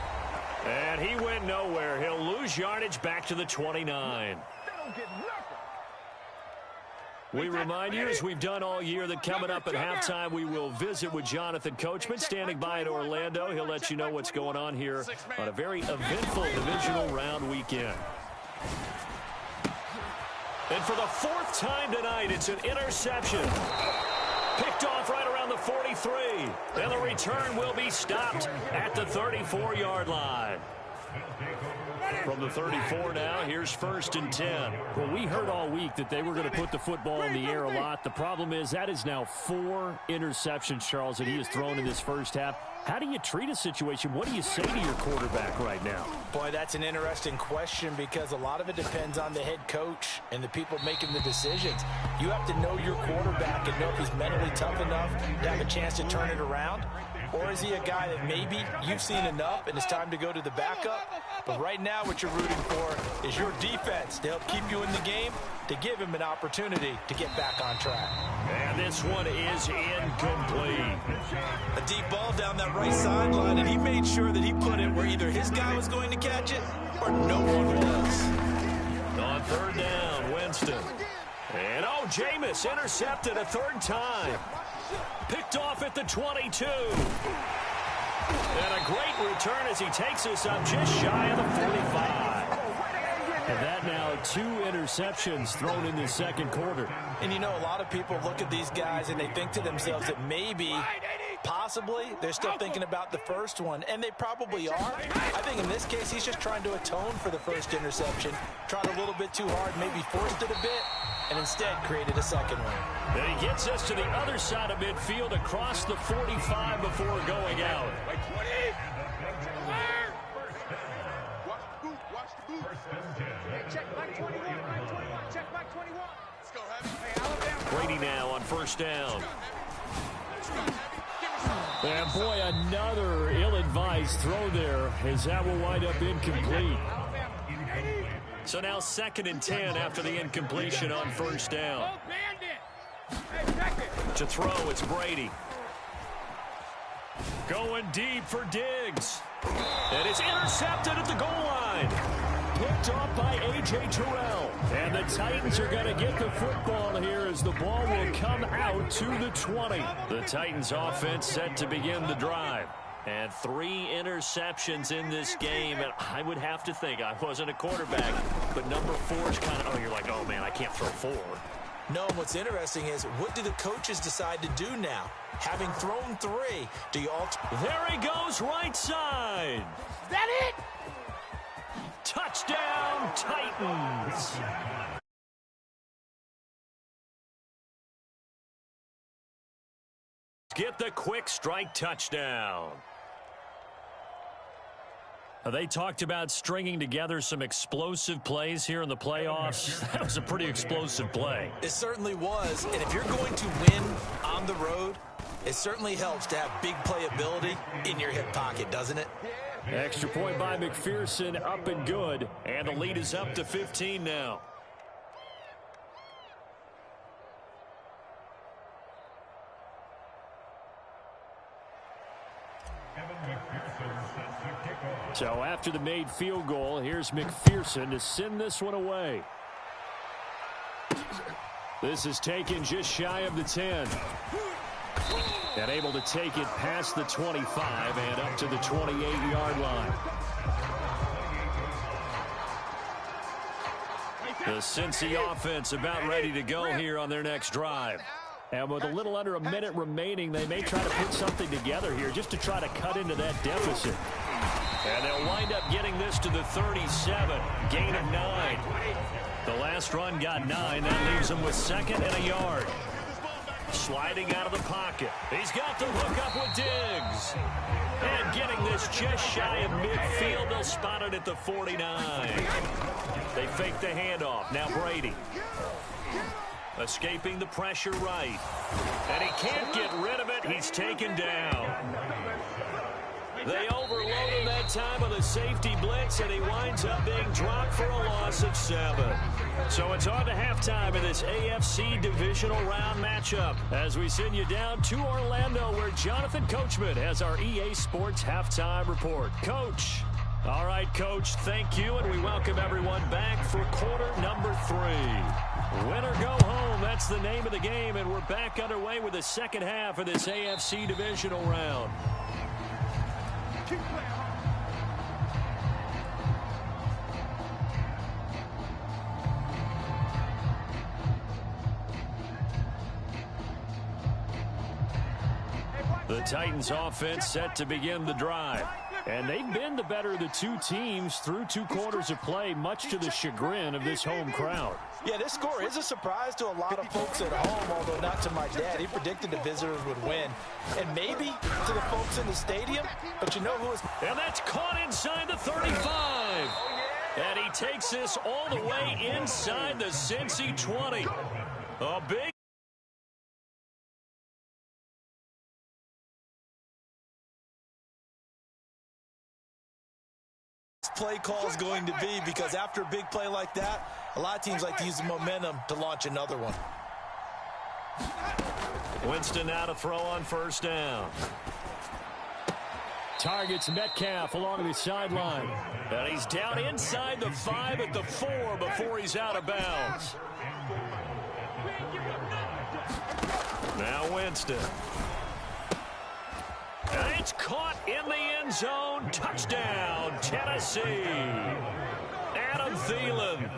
And he went nowhere. He'll lose yardage back to the 29. We remind you, as we've done all year, that coming up at halftime, we will visit with Jonathan Coachman, standing by in Orlando. He'll let you know what's going on here on a very eventful divisional round weekend. And for the 4th time tonight, it's an interception. Picked off right around the 43. And the return will be stopped at the 34-yard line. From the 34 now, here's 1st and 10. Well, we heard all week that they were going to put the football in the air a lot. The problem is that is now 4 interceptions, Charles, that he has thrown in this first half. How do you treat a situation? What do you say to your quarterback right now? Boy, that's an interesting question because a lot of it depends on the head coach and the people making the decisions. You have to know your quarterback and know if he's mentally tough enough to have a chance to turn it around. Or is he a guy that maybe you've seen enough and it's time to go to the backup? But right now what you're rooting for is your defense to help keep you in the game, to give him an opportunity to get back on track. And this one is incomplete. A deep ball down that right sideline, and he made sure that he put it where either his guy was going to catch it or no one was. On third down, Winston. And Jameis intercepted a third time. Picked off at the 22. And a great return as he takes us up just shy of the 45. And that now 2 interceptions thrown in the second quarter. And you know, a lot of people look at these guys and they think to themselves that maybe, possibly, they're still thinking about the first one. And they probably are. I think in this case, he's just trying to atone for the first interception. Tried a little bit too hard, maybe forced it a bit, and instead created a second one. And he gets us to the other side of midfield across the 45 before going out. Brady now on first down. And boy, another ill-advised throw there as that will wind up incomplete. So now 2nd and 10 after the incompletion on first down. To throw, it's Brady. Going deep for Diggs. And it's intercepted at the goal line. Picked off by A.J. Terrell. And the Titans are going to get the football here as the ball will come out to the 20. The Titans offense set to begin the drive. And 3 interceptions in this game, and I would have to think, I wasn't a quarterback, but number 4 is kind of, you're like, oh man, I can't throw 4. No, what's interesting is, what do the coaches decide to do now? Having thrown 3, do you all... There he goes, right side. Is that it? Touchdown, Titans. Get the quick strike touchdown. They talked about stringing together some explosive plays here in the playoffs. That was a pretty explosive play. It certainly was. And if you're going to win on the road, it certainly helps to have big playability in your hip pocket, doesn't it? Extra point by McPherson, up and good. And the lead is up to 15 now. So after the made field goal, here's McPherson to send this one away. This is taken just shy of the 10. And able to take it past the 25 and up to the 28-yard line. The Cincy offense about ready to go here on their next drive. And with a little under a minute remaining, they may try to put something together here just to try to cut into that deficit. And they'll wind up getting this to the 37. Gain of 9. The last run got 9. That leaves them with 2nd and a yard. Sliding out of the pocket. He's got the hook up with Diggs. And getting this just shy of midfield. They'll spot it at the 49. They fake the handoff. Now Brady. Escaping the pressure right. And he can't get rid of it. He's taken down. They overload him that time with a safety blitz, and he winds up being dropped for a loss of 7. So it's on to halftime in this AFC divisional round matchup as we send you down to Orlando where Jonathan Coachman has our EA Sports halftime report. Coach. All right, Coach, thank you, and we welcome everyone back for quarter number 3. Win or go home, that's the name of the game, and we're back underway with the second half of this AFC divisional round. The Titans offense set to begin the drive. And they've been the better of the 2 teams through 2 quarters of play, much to the chagrin of this home crowd. Yeah, this score is a surprise to a lot of folks at home, although not to my dad. He predicted the visitors would win. And maybe to the folks in the stadium, but you know who is... And that's caught inside the 35. And he takes this all the way inside the Cincy 20. A big... play call is going to be, because after a big play like that, a lot of teams like to use the momentum to launch another one. Winston now to throw on first down. Targets Metcalf along the sideline. And he's down inside the 5 at the 4 before he's out of bounds. Now Winston. And it's caught in the end zone. Touchdown, Tennessee. Adam Thielen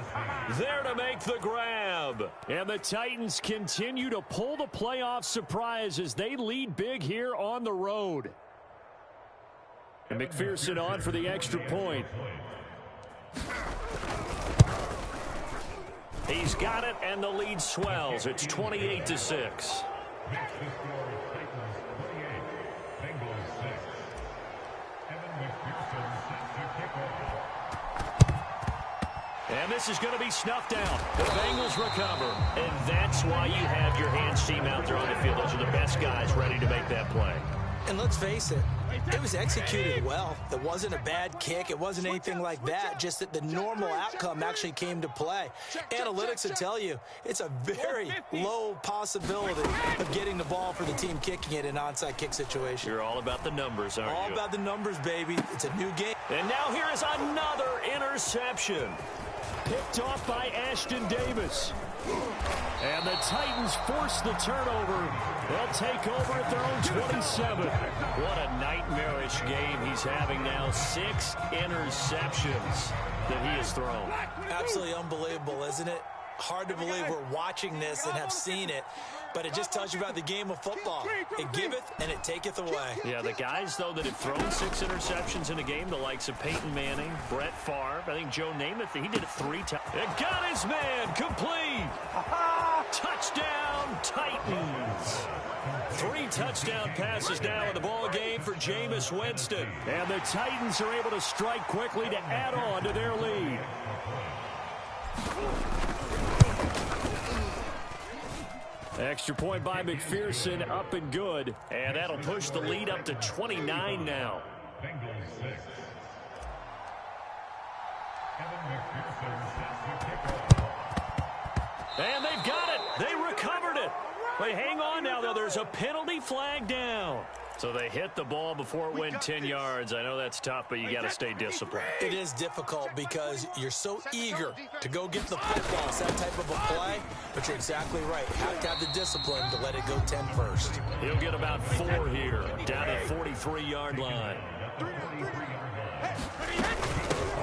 there to make the grab. And the Titans continue to pull the playoff surprise as they lead big here on the road. And McPherson on for the extra point. He's got it, and the lead swells. It's 28-6. And this is going to be snuffed out. The Bengals recover. And that's why you have your hands team out there on the field. Those are the best guys ready to make that play. And let's face it, it was executed well. It wasn't a bad kick. It wasn't anything like that. Just that the normal outcome actually came to play. Analytics will tell you it's a very low possibility of getting the ball for the team kicking it in an onside kick situation. You're all about the numbers, aren't you? All about the numbers, baby. It's a new game. And now here is another interception. Picked off by Ashton Davis. And the Titans force the turnover. They'll take over at their own 27. What a nightmarish game he's having now. 6 interceptions that he has thrown. Absolutely unbelievable, isn't it? Hard to believe we're watching this and have seen it, but it just tells you about the game of football. It giveth and it taketh away. Yeah, the guys, though, that have thrown 6 interceptions in a game, the likes of Peyton Manning, Brett Favre, I think Joe Namath, he did it 3 times. It got his man complete. Touchdown, Titans. 3 touchdown passes now in the ball game for Jameis Winston. And the Titans are able to strike quickly to add on to their lead. Extra point by McPherson, up and good. And that'll push the lead up to 29 now. And they've got it. They recovered it. They hang on now, though. There's a penalty flag down. So they hit the ball before it went 10 yards. I know that's tough, but you got to stay disciplined. It is difficult because you're so eager to go get the football. It's that type of a play, but you're exactly right. You have to have the discipline to let it go 10 first. He'll get about 4 here, down at 43-yard line.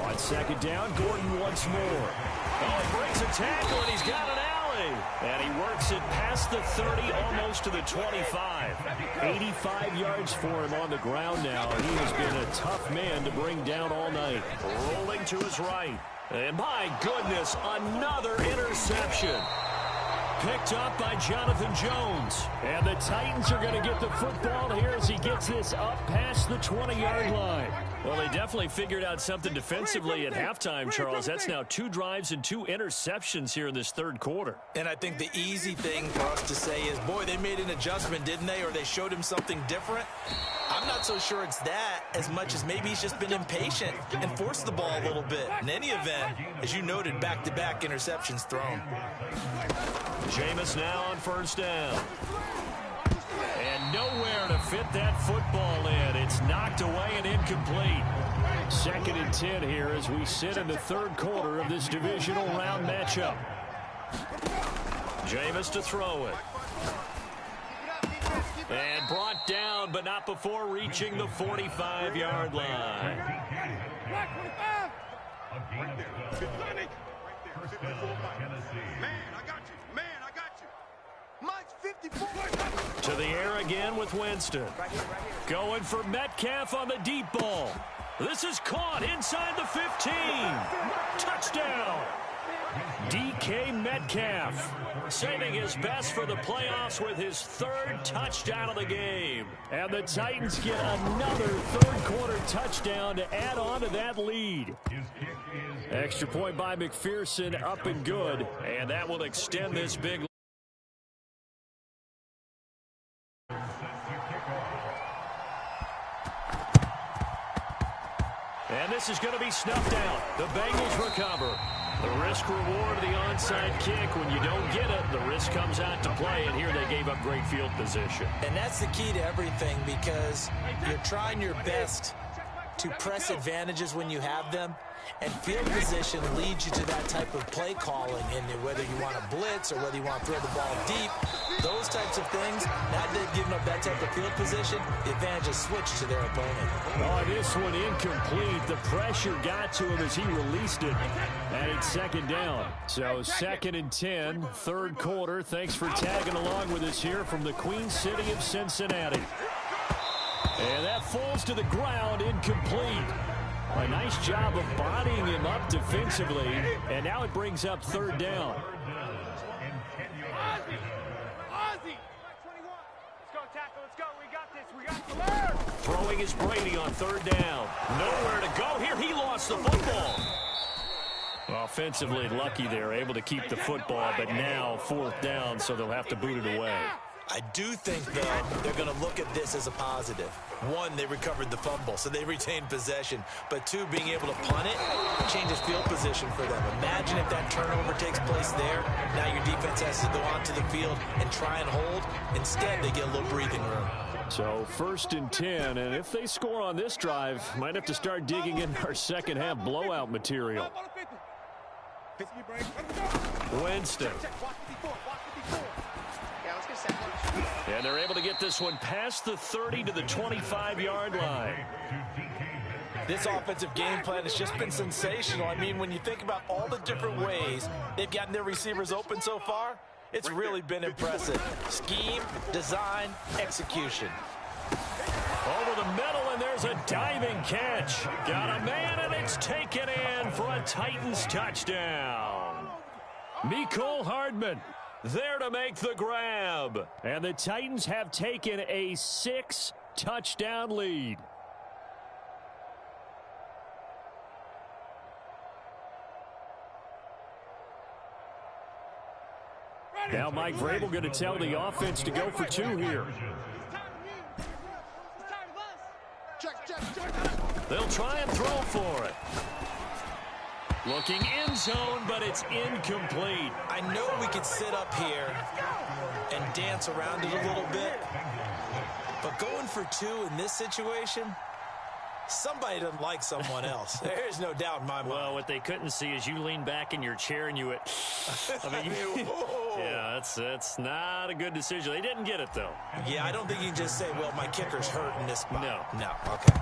On second down, Gordon once more. Oh, he breaks a tackle, and he's got an alley. And he works it past the 30, almost to the 25. 85 yards for him on the ground now. He has been a tough man to bring down all night. Rolling to his right. And my goodness, another interception. Picked up by Jonathan Jones. And the Titans are going to get the football here as he gets this up past the 20-yard line. Well, they definitely figured out something defensively at halftime, Charles. That's now 2 drives and 2 interceptions here in this third quarter. And I think the easy thing for us to say is, boy, they made an adjustment, didn't they? Or they showed him something different. I'm not so sure it's that as much as maybe he's just been impatient and forced the ball a little bit. In any event, as you noted, back-to-back interceptions thrown. Jameis now on first down. And nowhere to fit that football in. It's knocked away and incomplete. 2nd and 10 here as we sit in the third quarter of this divisional round matchup. Jameis to throw it. And brought down, but not before reaching the 45-yard line. To the air again with Winston. Going for Metcalf on the deep ball. This is caught inside the 15. Touchdown. DK Metcalf saving his best for the playoffs with his 3rd touchdown of the game. And the Titans get another third-quarter touchdown to add on to that lead. Extra point by McPherson, up and good. And that will extend this big lead. And this is going to be snuffed out. The Bengals recover. The risk-reward of the onside kick. When you don't get it, the risk comes out to play, and here they gave up great field position. And that's the key to everything, because you're trying your best to press advantages when you have them, and field position leads you to that type of play calling, and whether you want to blitz or whether you want to throw the ball deep, those types of things. Now that they've given up that type of field position, the advantage is switched to their opponent. Oh, this one incomplete. The pressure got to him as he released it, and it's second down. So 2nd and 10, third quarter. Thanks for tagging along with us here from the Queen City of Cincinnati. And that falls to the ground, incomplete. A nice job of bodying him up defensively, and now it brings up third down. Throwing is Brady on third down. Nowhere to go here. He lost the football. Offensively lucky there, able to keep the football, but now fourth down, so they'll have to boot it away. I do think, though, they're going to look at this as a positive. One, they recovered the fumble, so they retained possession. But two, being able to punt it changes field position for them. Imagine if that turnover takes place there. Now your defense has to go onto the field and try and hold. Instead, they get a little breathing room. So 1st and 10, and if they score on this drive, might have to start digging in our second half blowout material. Winston. And they're able to get this one past the 30 to the 25-yard line. This offensive game plan has just been sensational. I mean, when you think about all the different ways they've gotten their receivers open so far, it's really been impressive. Scheme, design, execution. Over the middle, and there's a diving catch. Got a man, and it's taken in for a Titans touchdown. Mecole Hardman there to make the grab. And the Titans have taken a 6-touchdown lead. Now Mike Vrabel going to tell the offense to go for 2 here. They'll try and throw for it. Looking end zone, but it's incomplete. I know we could sit up here and dance around it a little bit, but going for 2 in this situation, somebody doesn't like someone else. There's no doubt in my mind. Well, what they couldn't see is you lean back in your chair and you went, I mean, yeah, that's not a good decision. They didn't get it, though. Yeah, I don't think you can just say, well, my kicker's hurt in this spot. No. Okay.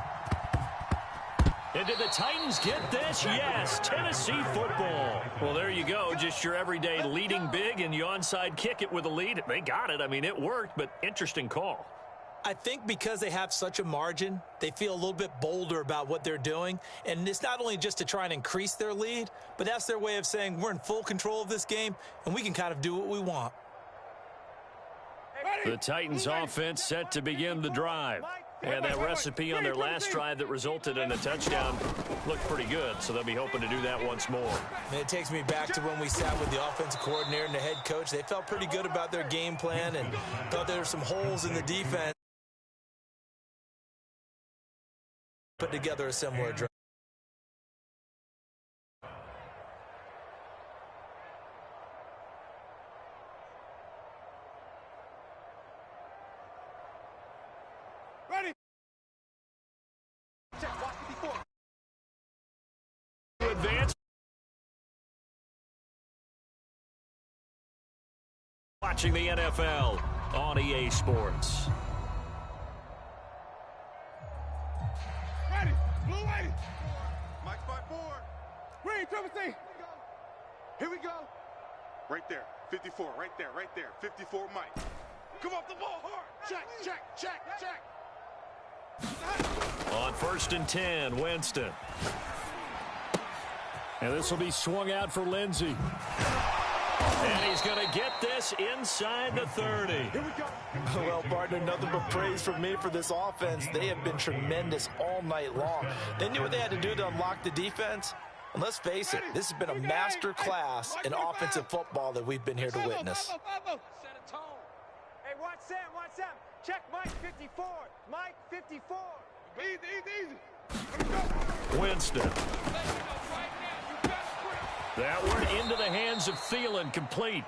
And did the Titans get this? Yes, Tennessee football. Well, there you go. Just your everyday leading big, and you onside kick it with a lead. They got it. I mean, it worked, but interesting call. I think because they have such a margin, they feel a little bit bolder about what they're doing. And it's not only just to try and increase their lead, but that's their way of saying we're in full control of this game, and we can kind of do what we want. The Titans offense set to begin the drive. And that recipe on their last drive that resulted in a touchdown looked pretty good, so they'll be hoping to do that once more. And it takes me back to when we sat with the offensive coordinator and the head coach. They felt pretty good about their game plan and thought there were some holes in the defense. Put together a similar drive. Advance. Watching the NFL on EA Sports. Ready, blue ready. Mike 5-4. Green, triple C. Here we go. Right there, 54, right there, 54, Mike. Come off the ball hard. Check. On 1st and 10, Winston. And this will be swung out for Lindsey. And he's going to get this inside the 30. Here we go. Well, partner, nothing but praise from me for this offense. They have been tremendous all night long. They knew what they had to do to unlock the defense. And let's face it, this has been a master class in offensive football that we've been here to witness. Set a tone. Hey, watch Sam. Check Mike 54. Mike 54. Easy. Here we go. Winston. That one into the hands of Thielen, complete.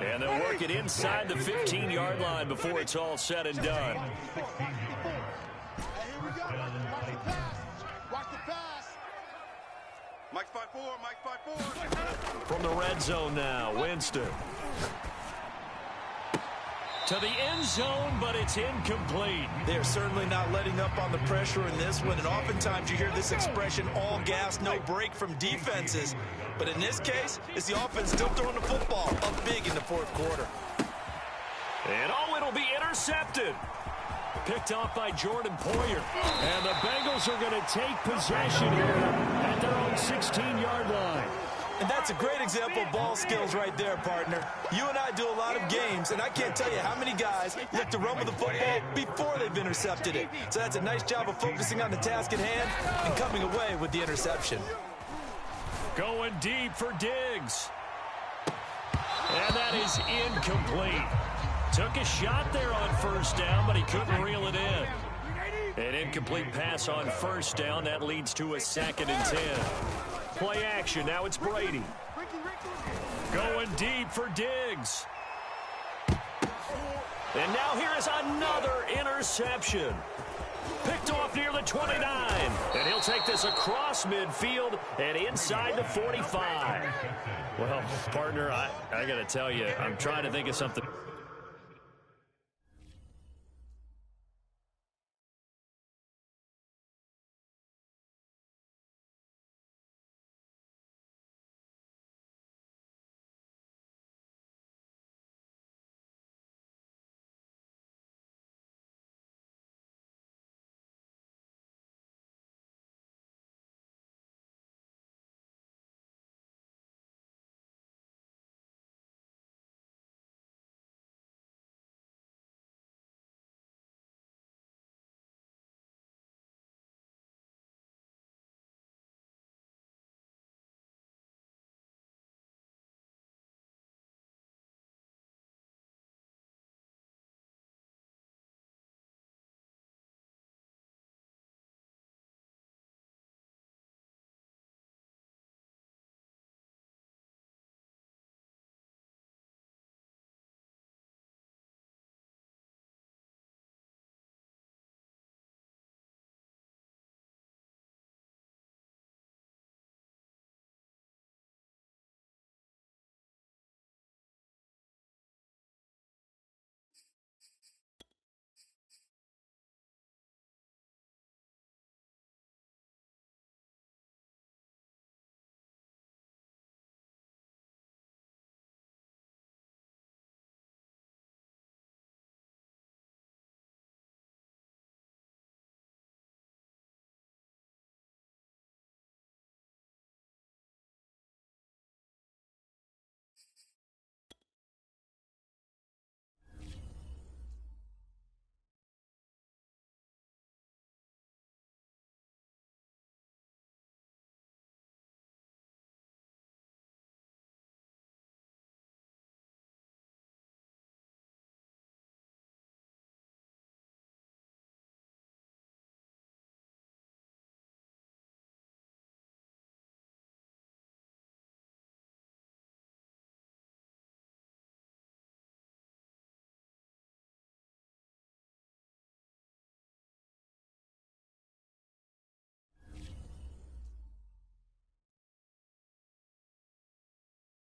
And they'll work it inside the 15-yard line before it's all said and done. Mike 5-4, Mike 5-4. From the red zone now, Winston. To the end zone, but it's incomplete. They're certainly not letting up on the pressure in this one, and oftentimes you hear this expression, all gas, no break from defenses. But in this case, it's the offense still throwing the football up big in the fourth quarter. And it'll be intercepted. Picked off by Jordan Poyer. And the Bengals are going to take possession here at their own 16-yard line. And that's a great example of ball skills right there, partner. You and I do a lot of games, and I can't tell you how many guys look to run with the football before they've intercepted it. So that's a nice job of focusing on the task at hand and coming away with the interception. Going deep for Diggs. And that is incomplete. Took a shot there on first down, but he couldn't reel it in. An incomplete pass on first down. That leads to a 2nd and 10. Play action. Now it's Brady. Going deep for Diggs. And now here is another interception. Picked off near the 29. And he'll take this across midfield and inside the 45. Well, partner, I got to tell you, I'm trying to think of something.